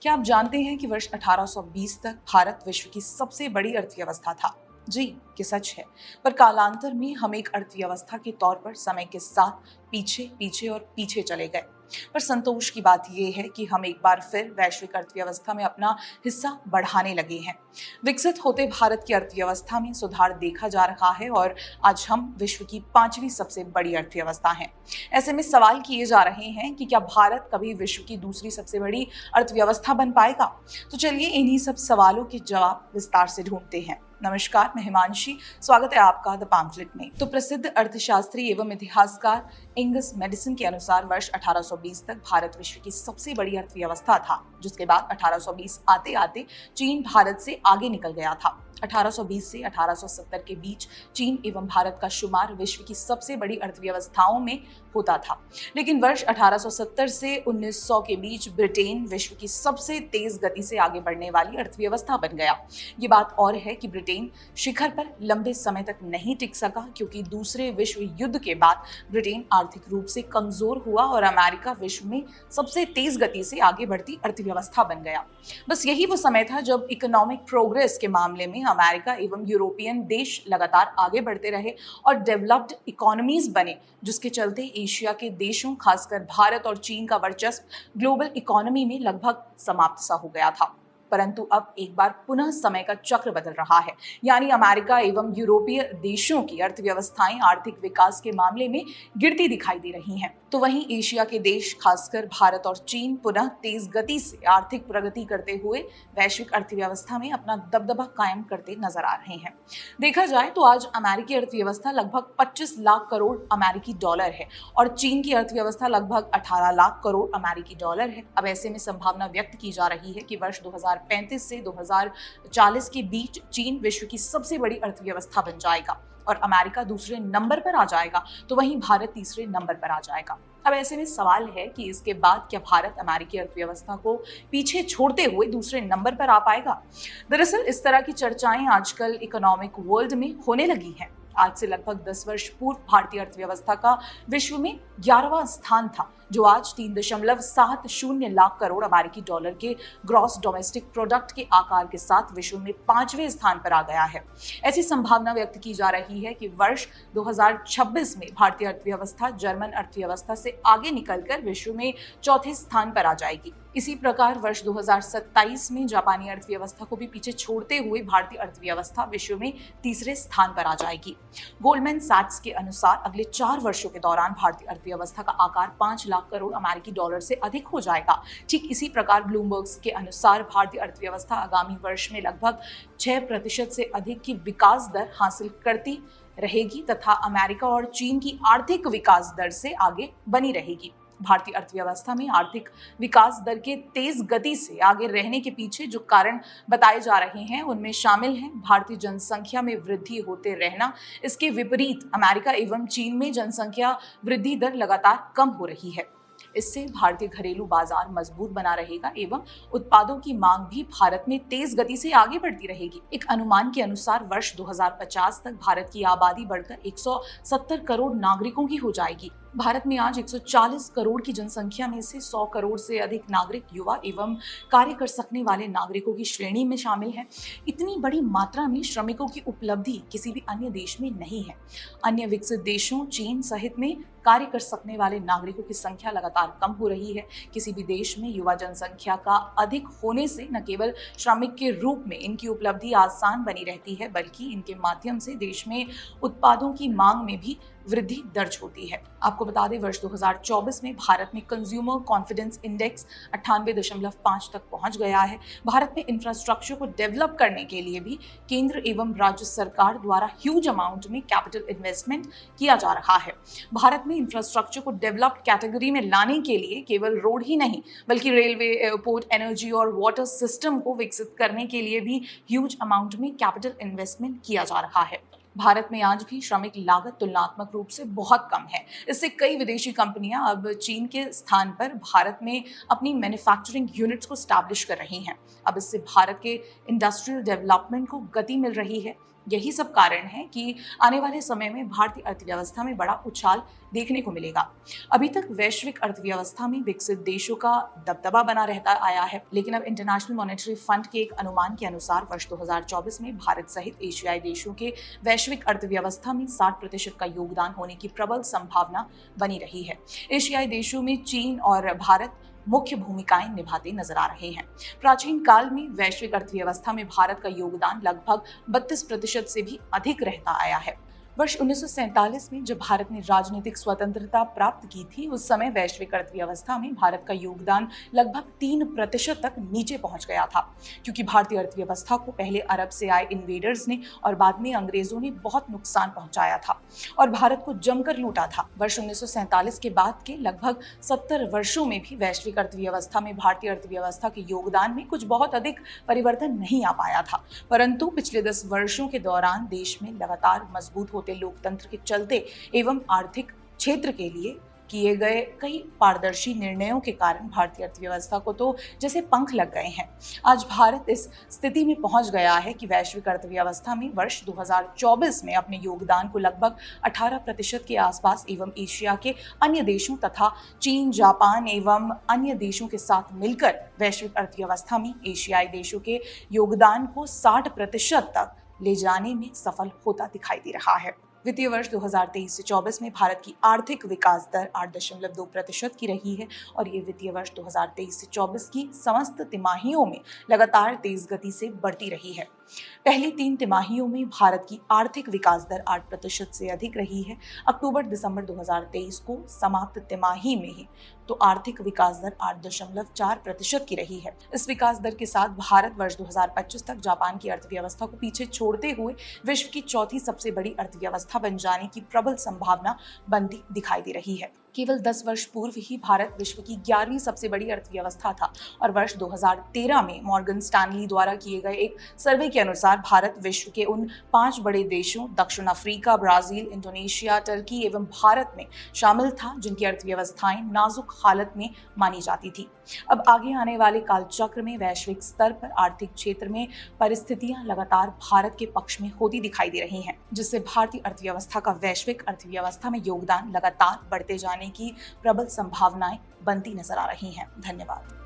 क्या आप जानते हैं कि वर्ष 1820 तक भारत विश्व की सबसे बड़ी अर्थव्यवस्था था? जी, ये सच है। पर कालांतर में हम एक अर्थव्यवस्था के तौर पर समय के साथ पीछे पीछे और पीछे चले गए। पर संतोष की बात यह है कि हम एक बार फिर वैश्विक अर्थव्यवस्था में अपना हिस्सा बढ़ाने लगे हैं। विकसित होते भारत की अर्थव्यवस्था में सुधार देखा जा रहा है और आज हम विश्व की 5वीं सबसे बड़ी अर्थव्यवस्था हैं। ऐसे में सवाल किए जा रहे हैं कि क्या भारत कभी विश्व की दूसरी सबसे बड़ी अर्थव्यवस्था बन पाएगा? तो चलिए इन्हीं सब सवालों के जवाब विस्तार से ढूंढते हैं। नमस्कार, मैं हिमांशी। स्वागत है आपका द पैम्फलेट में। तो प्रसिद्ध अर्थशास्त्री एवं इतिहासकार इंगस मेडिसन के अनुसार वर्ष 1820 तक भारत विश्व की सबसे बड़ी अर्थव्यवस्था था, जिसके बाद 1820 आते आते चीन भारत से आगे निकल गया था। 1820 से 1870 के बीच चीन एवं भारत का शुमार विश्व की सबसे बड़ी अर्थव्यवस्थाओं में होता था, लेकिन वर्ष 1870 से 1900 के बीच ब्रिटेन विश्व की सबसे तेज गति से आगे बढ़ने वाली अर्थव्यवस्था बन गया। ये बात और है कि ब्रिटेन शिखर पर लंबे समय तक नहीं टिक सका, क्योंकि दूसरे विश्व युद्ध के बाद ब्रिटेन आर्थिक रूप से कमजोर हुआ और अमेरिका विश्व में सबसे तेज गति से आगे बढ़ती अर्थव्यवस्था बन गया। बस यही वो समय था जब इकोनॉमिक प्रोग्रेस के मामले में अमेरिका एवं यूरोपियन देश लगातार आगे बढ़ते रहे और डेवलप्ड इकोनॉमीज बने, जिसके चलते एशिया के देशों, खासकर भारत और चीन का वर्चस्व ग्लोबल इकोनॉमी में लगभग समाप्त सा हो गया था। परंतु अब एक बार पुनः समय का चक्र बदल रहा है, यानी अमेरिका एवं यूरोपीय देशों की अर्थव्यवस्थाएं आर्थिक विकास के मामले में गिरती दिखाई दे रही हैं। तो वहीं एशिया के देश, खासकर भारत और चीन, पुनः तेज गति से आर्थिक प्रगति करते हुए वैश्विक अर्थव्यवस्था में अपना दबदबा कायम करते नजर आ रहे हैं। देखा जाए तो आज अमेरिकी अर्थव्यवस्था लगभग 25 लाख करोड़ अमेरिकी डॉलर है और चीन की अर्थव्यवस्था लगभग 18 लाख करोड़ अमेरिकी डॉलर है। अब ऐसे में संभावना व्यक्त की जा रही है कि वर्ष 2035 से 2040 के बीच चीन विश्व की सबसे बड़ी अर्थव्यवस्था बन जाएगा और अमेरिका दूसरे नंबर पर आ जाएगा, तो वहीं भारत तीसरे नंबर पर आ जाएगा। अब ऐसे में सवाल है कि इसके बाद क्या भारत अमेरिकी अर्थव्यवस्था को पीछे छोड़ते हुए दूसरे नंबर पर आ पाएगा? दरअसल इस तरह की चर्चाएं आजकल इकोनॉमिक वर्ल्ड में होने लगी हैं। आज से लगभग 10 वर्ष पूर्व भारतीय अर्थव्यवस्था का विश्व में 11वां स्थान था, जो आज 3.70 लाख करोड़ अमेरिकी डॉलर के ग्रॉस डोमेस्टिक प्रोडक्ट के आकार के साथ विश्व में 5वें स्थान पर आ गया है। ऐसी संभावना व्यक्त की जा रही है कि वर्ष 2026 में भारतीय अर्थव्यवस्था जर्मन अर्थव्यवस्था से आगे निकलकर विश्व में चौथे स्थान पर आ जाएगी। इसी प्रकार वर्ष 2027 में जापानी अर्थव्यवस्था को भी पीछे छोड़ते हुए भारतीय अर्थव्यवस्था विश्व में तीसरे स्थान पर आ जाएगी। गोल्डमैन सैक्स के अनुसार अगले 4 वर्षों के दौरान भारतीय अर्थव्यवस्था का आकार 5 लाख करोड़ अमेरिकी डॉलर से अधिक हो जाएगा। ठीक इसी प्रकार ब्लूमबर्ग के अनुसार भारतीय अर्थव्यवस्था आगामी वर्ष में लगभग 6% से अधिक की विकास दर हासिल करती रहेगी तथा अमेरिका और चीन की आर्थिक विकास दर से आगे बनी रहेगी। भारतीय अर्थव्यवस्था में आर्थिक विकास दर के तेज गति से आगे रहने के पीछे जो कारण बताए जा रहे हैं, उनमें शामिल हैं भारतीय जनसंख्या में वृद्धि होते रहना। इसके विपरीत अमेरिका एवं चीन में जनसंख्या वृद्धि दर लगातार कम हो रही है। इससे भारतीय घरेलू बाजार मजबूत बना रहेगा एवं उत्पादों की मांग भी भारत में तेज गति से आगे बढ़ती रहेगी। एक अनुमान के अनुसार वर्ष 2050 तक भारत की आबादी बढ़कर 170 करोड़ नागरिकों की हो जाएगी। भारत में आज 140 करोड़ की जनसंख्या में से 100 करोड़ से अधिक नागरिक युवा एवं कार्य कर सकने वाले नागरिकों की श्रेणी में शामिल हैं। इतनी बड़ी मात्रा में श्रमिकों की उपलब्धि किसी भी अन्य देश में नहीं है। अन्य विकसित देशों, चीन सहित में कार्य कर सकने वाले नागरिकों की संख्या लगातार कम हो रही है। किसी भी देश में युवा जनसंख्या का अधिक होने से न केवल श्रमिक के रूप में इनकी उपलब्धि आसान बनी रहती है, बल्कि इनके माध्यम से देश में उत्पादों की मांग में भी वृद्धि दर्ज होती है। आपको बता दें, वर्ष 2024 में भारत में कंज्यूमर कॉन्फिडेंस इंडेक्स 98.5 तक पहुंच गया है। भारत में इंफ्रास्ट्रक्चर को डेवलप करने के लिए भी केंद्र एवं राज्य सरकार द्वारा ह्यूज अमाउंट में कैपिटल इन्वेस्टमेंट किया जा रहा है। भारत में इंफ्रास्ट्रक्चर को डेवलप्ड कैटेगरी में लाने के लिए केवल रोड ही नहीं, बल्कि रेलवे, एयरपोर्ट, एनर्जी और वाटर सिस्टम को विकसित करने के लिए भी ह्यूज अमाउंट में कैपिटल इन्वेस्टमेंट किया जा रहा है। भारत में आज भी श्रमिक लागत तुलनात्मक रूप से बहुत कम है। इससे कई विदेशी कंपनियां अब चीन के स्थान पर भारत में अपनी मैन्युफैक्चरिंग यूनिट्स को स्टैब्लिश कर रही हैं। अब इससे भारत के इंडस्ट्रियल डेवलपमेंट को गति मिल रही है। यही सब कारण है कि आने वाले समय में भारतीय अर्थव्यवस्था में बड़ा उछाल देखने को मिलेगा। अभी तक वैश्विक अर्थव्यवस्था में विकसित देशों का दबदबा बना रहता आया है, लेकिन अब इंटरनेशनल मॉनेटरी फंड के एक अनुमान के अनुसार वर्ष 2024 में भारत सहित एशियाई देशों के वैश्विक अर्थव्यवस्था में 60% का योगदान होने की प्रबल संभावना बनी रही है। एशियाई देशों में चीन और भारत मुख्य भूमिकाएं निभाते नजर आ रहे हैं। प्राचीन काल में वैश्विक अर्थव्यवस्था में भारत का योगदान लगभग 32% से भी अधिक रहता आया है। वर्ष 1947 में जब भारत ने राजनीतिक स्वतंत्रता प्राप्त की थी, उस समय वैश्विक अर्थव्यवस्था में भारत का योगदान लगभग 3% तक नीचे पहुंच गया था, क्योंकि भारतीय अर्थव्यवस्था को पहले अरब से आए इन्वेडर्स ने और बाद में अंग्रेजों ने बहुत नुकसान पहुंचाया था और भारत को जमकर लूटा था। वर्ष 1947 के बाद के लगभग 70 वर्षों में भी वैश्विक अर्थव्यवस्था में भारतीय अर्थव्यवस्था के योगदान में कुछ बहुत अधिक परिवर्तन नहीं आ पाया था, परंतु पिछले 10 वर्षों के दौरान देश में लगातार मजबूत लोकतंत्र के चलते एवं आर्थिक क्षेत्र के लिए किए गए कई पारदर्शी निर्णयों के कारण भारतीय अर्थव्यवस्था को तो जैसे पंख लग गए हैं। आज भारत इस स्थिति में पहुंच गया है कि वैश्विक अर्थव्यवस्था में वर्ष 2024 में अपने योगदान को लगभग 18% के आसपास एवं एशिया के अन्य देशों तथा चीन, जापान एवं अन्य देशों के साथ मिलकर वैश्विक अर्थव्यवस्था में एशियाई देशों के योगदान को 60% तक ले जाने में सफल होता दिखाई दे रहा है। वित्तीय वर्ष 2023 से 24 में भारत की आर्थिक विकास दर 8.2% की रही है और ये वित्तीय वर्ष 2023 से 24 की समस्त तिमाहियों में लगातार तेज गति से बढ़ती रही है। पहली 3 तिमाहियों में भारत की आर्थिक विकास दर 8% से अधिक रही है। अक्टूबर-दिसंबर 2023 को समाप्त तिमाही में ही तो आर्थिक विकास दर 8.4% की रही है। इस विकास दर के साथ भारत वर्ष 2025 तक जापान की अर्थव्यवस्था को पीछे छोड़ते हुए विश्व की चौथी सबसे बड़ी अर्थव्यवस्था बन जाने की प्रबल संभावना बनती दिखाई दे रही है। केवल 10 वर्ष पूर्व ही भारत विश्व की 11वीं सबसे बड़ी अर्थव्यवस्था था और वर्ष 2013 में मॉर्गन स्टैनली द्वारा किए गए एक सर्वे के अनुसार भारत विश्व के उन 5 बड़े देशों दक्षिण अफ्रीका, ब्राजील, इंडोनेशिया, टर्की एवं भारत में शामिल था जिनकी अर्थव्यवस्थाएं नाजुक हालत में मानी जाती थी। अब आगे आने वाले कालचक्र में वैश्विक स्तर पर आर्थिक क्षेत्र में परिस्थितियां लगातार भारत के पक्ष में होती दिखाई दे रही हैं, जिससे भारतीय अर्थव्यवस्था का वैश्विक अर्थव्यवस्था में योगदान लगातार बढ़ते जाने की प्रबल संभावनाएं बनती नजर आ रही हैं। धन्यवाद।